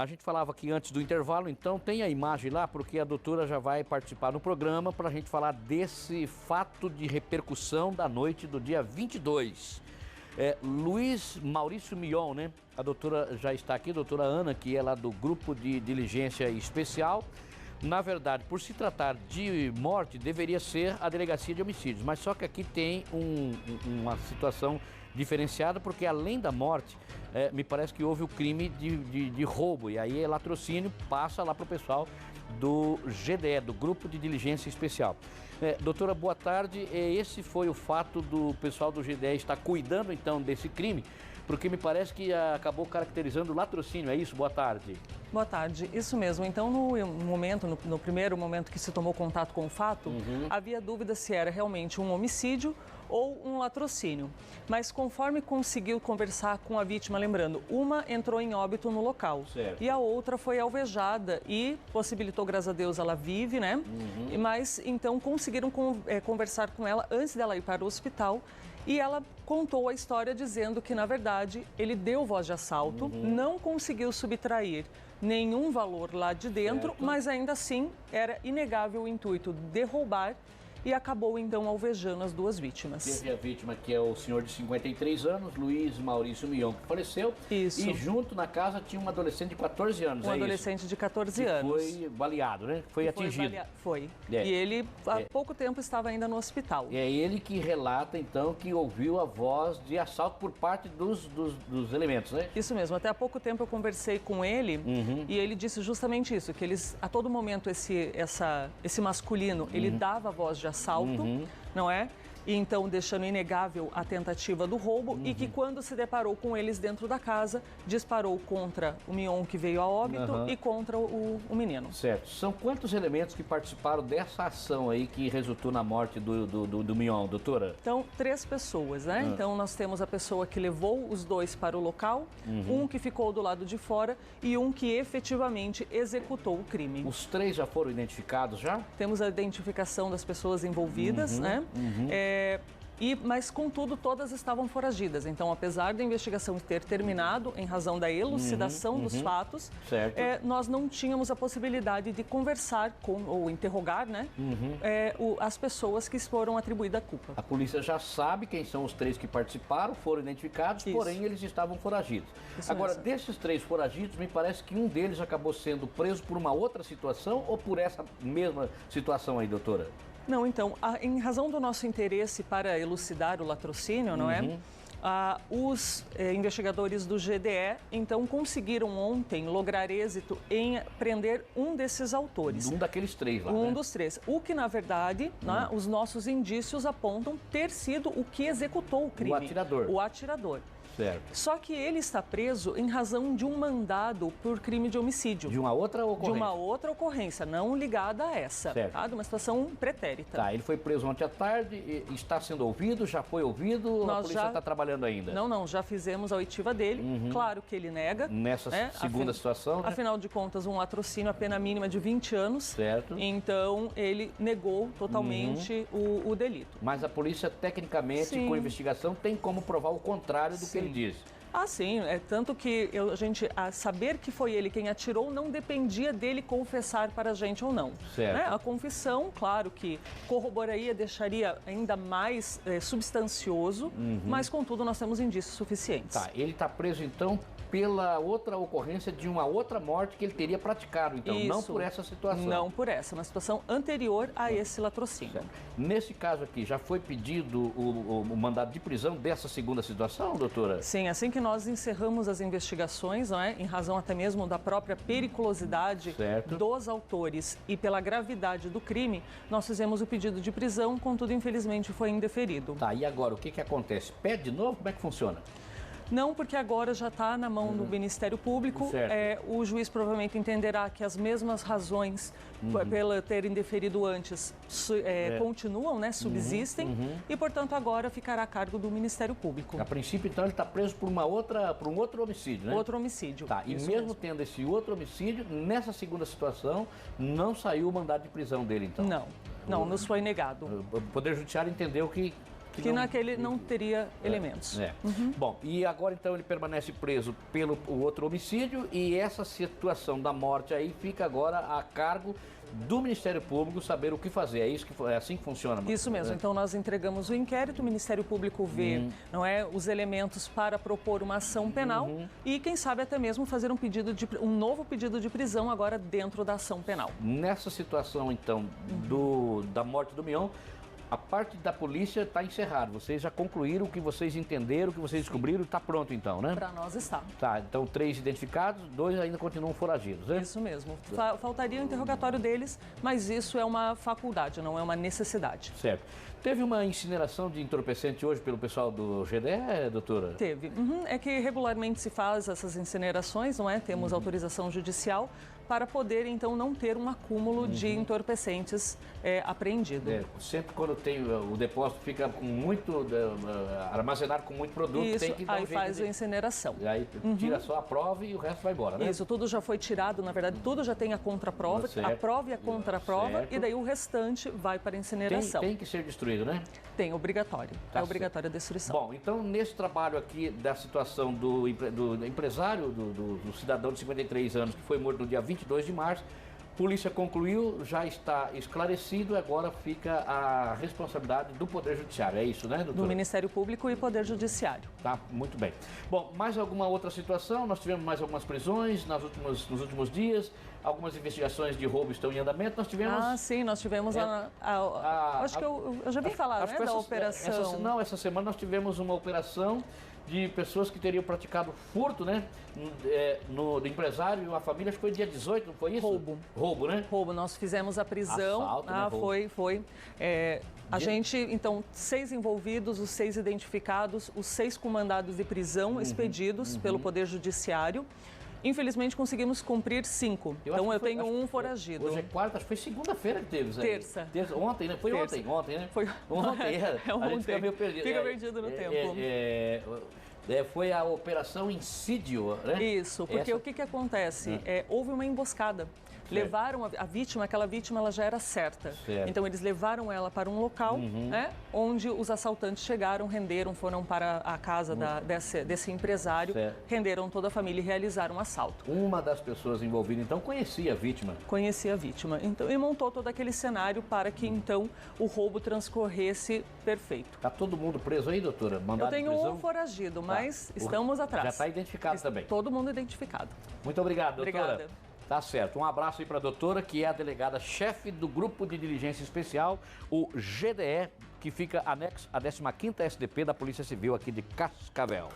A gente falava aqui antes do intervalo, então tem a imagem lá, porque a doutora já vai participar no programa para a gente falar desse fato de repercussão da noite do dia 22. Luiz Maurício Mion, né? A doutora já está aqui, a doutora Ana, que é lá do Grupo de Diligência Especial. Na verdade, por se tratar de morte, deveria ser a Delegacia de Homicídios, mas só que aqui tem uma situação diferenciada, porque além da morte, me parece que houve o crime de roubo, e aí latrocínio passa lá para o pessoal do GDE, do Grupo de Diligência Especial. Doutora, boa tarde. Esse foi o fato do pessoal do GDE estar cuidando então desse crime, porque me parece que acabou caracterizando o latrocínio, é isso? Boa tarde. Boa tarde, isso mesmo. Então, no primeiro momento que se tomou contato com o fato, havia dúvida se era realmente um homicídio ou um latrocínio. Mas conforme conseguiu conversar com a vítima, lembrando, uma entrou em óbito no local, certo, e a outra foi alvejada e possibilitou, graças a Deus, ela vive, né? Mas então conseguiram conversar com ela antes dela ir para o hospital. E ela contou a história dizendo que, na verdade, ele deu voz de assalto, não conseguiu subtrair nenhum valor lá de dentro, certo, mas ainda assim era inegável o intuito de roubar e acabou então alvejando as duas vítimas. Teve a vítima, que é o senhor de 53 anos, Luiz Maurício Mion, que faleceu. Isso. E junto na casa tinha um adolescente de 14 anos, um adolescente de 14 anos. Foi baleado, né? Foi atingido. Foi. E ele, há pouco tempo, estava ainda no hospital. É ele que relata, então, que ouviu a voz de assalto por parte dos elementos, né? Isso mesmo. Até há pouco tempo eu conversei com ele e ele disse justamente isso, que eles, a todo momento, esse masculino, ele dava a voz de assalto, não é? E então deixando inegável a tentativa do roubo e que quando se deparou com eles dentro da casa, disparou contra o Mion, que veio a óbito, e contra o menino. Certo. São quantos elementos que participaram dessa ação aí que resultou na morte do Mion, doutora? Então, 3 pessoas, né? Então nós temos a pessoa que levou os 2 para o local, um que ficou do lado de fora e um que efetivamente executou o crime. Os 3 já foram identificados já? Temos a identificação das pessoas envolvidas, né? Mas, contudo, todas estavam foragidas. Então, apesar da investigação ter terminado em razão da elucidação dos fatos, nós não tínhamos a possibilidade de conversar ou interrogar, né, as pessoas que foram atribuídas a culpa. A polícia já sabe quem são os 3 que participaram, foram identificados, porém eles estavam foragidos. Agora, desses 3 foragidos, me parece que um deles acabou sendo preso por uma outra situação ou por essa mesma situação aí, doutora? Não, então, em razão do nosso interesse para elucidar o latrocínio, não é? Os investigadores do GDE, então, conseguiram ontem lograr êxito em prender um desses autores. Um daqueles 3 lá, Um dos 3. O que, na verdade, né, os nossos indícios apontam ter sido o que executou o crime. O atirador. O atirador. Certo. Só que ele está preso em razão de um mandado por crime de homicídio. De uma outra ocorrência? De uma outra ocorrência, não ligada a essa, tá? De uma situação pretérita. Tá, ele foi preso ontem à tarde, está sendo ouvido, já foi ouvido, a polícia está trabalhando ainda? Não, já fizemos a oitiva dele, claro que ele nega. Nessa segunda situação, né? Afinal de contas, um latrocínio, a pena mínima de 20 anos. Certo. Então, ele negou totalmente o delito. Mas a polícia, tecnicamente, com a investigação, tem como provar o contrário do que ele disse. Sim, tanto que saber que foi ele quem atirou não dependia dele confessar para a gente ou não. Certo. Né? A confissão, claro que corroboraria, deixaria ainda mais substancioso, mas contudo nós temos indícios suficientes. Tá, ele está preso então pela outra ocorrência de uma outra morte que ele teria praticado, então, não por essa situação. Não por essa, uma situação anterior a esse latrocínio. Certo. Nesse caso aqui, já foi pedido o mandado de prisão dessa segunda situação, doutora? Sim, assim que nós encerramos as investigações, não é? Em razão até mesmo da própria periculosidade dos autores e pela gravidade do crime, nós fizemos o pedido de prisão, contudo, infelizmente, foi indeferido. Tá, e agora, o que acontece? Pede de novo? Como é que funciona? Não, porque agora já está na mão do Ministério Público. O juiz provavelmente entenderá que as mesmas razões pela terem deferido antes continuam, né, subsistem e, portanto, agora ficará a cargo do Ministério Público. A princípio, então, ele está preso por um outro homicídio, né? Outro homicídio. Tá, e mesmo tendo esse outro homicídio, nessa segunda situação, não saiu o mandado de prisão dele, então? Não, nos foi negado. O Poder Judiciário entendeu que que naquele não teria elementos. Bom, e agora então ele permanece preso pelo o outro homicídio e essa situação da morte aí fica agora a cargo do Ministério Público saber o que fazer. É assim que funciona? Isso mesmo. Então nós entregamos o inquérito, o Ministério Público vê os elementos para propor uma ação penal e quem sabe até mesmo fazer um novo pedido de prisão agora dentro da ação penal. Nessa situação então da morte do Mion, a parte da polícia está encerrada. Vocês já concluíram o que vocês entenderam, o que vocês descobriram, está pronto então, né? Para nós está. Tá, então 3 identificados, 2 ainda continuam foragidos, né? Isso mesmo. Faltaria o interrogatório deles, mas isso é uma faculdade, não é uma necessidade. Certo. Teve uma incineração de entorpecente hoje pelo pessoal do GDE, doutora? Teve. É que regularmente se faz essas incinerações, não é? Temos autorização judicial para poder, então, não ter um acúmulo de entorpecentes apreendido. Sempre quando tem o depósito fica com muito, armazenado com muito produto, isso, tem que dar aí faz a incineração. E aí tira só a prova e o resto vai embora, né? Isso, tudo já foi tirado, na verdade, tudo já tem a contraprova, a prova e a contraprova, e daí o restante vai para a incineração. Tem que ser destruído, né? Tem, obrigatório. É obrigatória a destruição. Bom, então nesse trabalho aqui da situação do empresário, do cidadão de 53 anos que foi morto no dia 22 de março, a polícia concluiu, já está esclarecido, agora fica a responsabilidade do Poder Judiciário, é isso, né, doutora? Do Ministério Público e Poder Judiciário. Tá, muito bem. Bom, mais alguma outra situação? Nós tivemos mais algumas prisões nos últimos dias, algumas investigações de roubo estão em andamento, nós tivemos... sim, nós tivemos acho que eu já vi falar, né, da operação... Essa semana nós tivemos uma operação de pessoas que teriam praticado furto, né? Do empresário e uma família, acho que foi dia 18, não foi isso? Roubo, né? Roubo, nós fizemos a prisão. Assalto, né? Foi. A gente, então, 6 envolvidos, os 6 identificados, os 6 com mandados de prisão expedidos pelo Poder Judiciário. Infelizmente, conseguimos cumprir 5. Então, eu tenho um foragido. Hoje é quarta, acho que foi segunda-feira que teve isso aí. Terça. Ontem, né? Foi ontem, né? Foi ontem. A gente fica meio perdido. Fica perdido no tempo. Foi a Operação Insídio, né? Isso, porque o que acontece? Houve uma emboscada. Levaram a vítima, aquela vítima ela já era certa. Então eles levaram ela para um local, né, onde os assaltantes chegaram, foram para a casa desse empresário, renderam toda a família e realizaram um assalto. Uma das pessoas envolvidas, então, conhecia a vítima? Conhecia a vítima. Então, e montou todo aquele cenário para que, então, o roubo transcorresse perfeito. Está todo mundo preso aí, doutora? Mandado Eu tenho de prisão? um foragido, mas estamos atrás. Já está identificado também? Todo mundo identificado. Muito obrigado, doutora. Obrigada. Tá certo. Um abraço aí para a doutora, que é a delegada-chefe do Grupo de Diligência Especial, o GDE, que fica anexo à 15ª SDP da Polícia Civil aqui de Cascavel.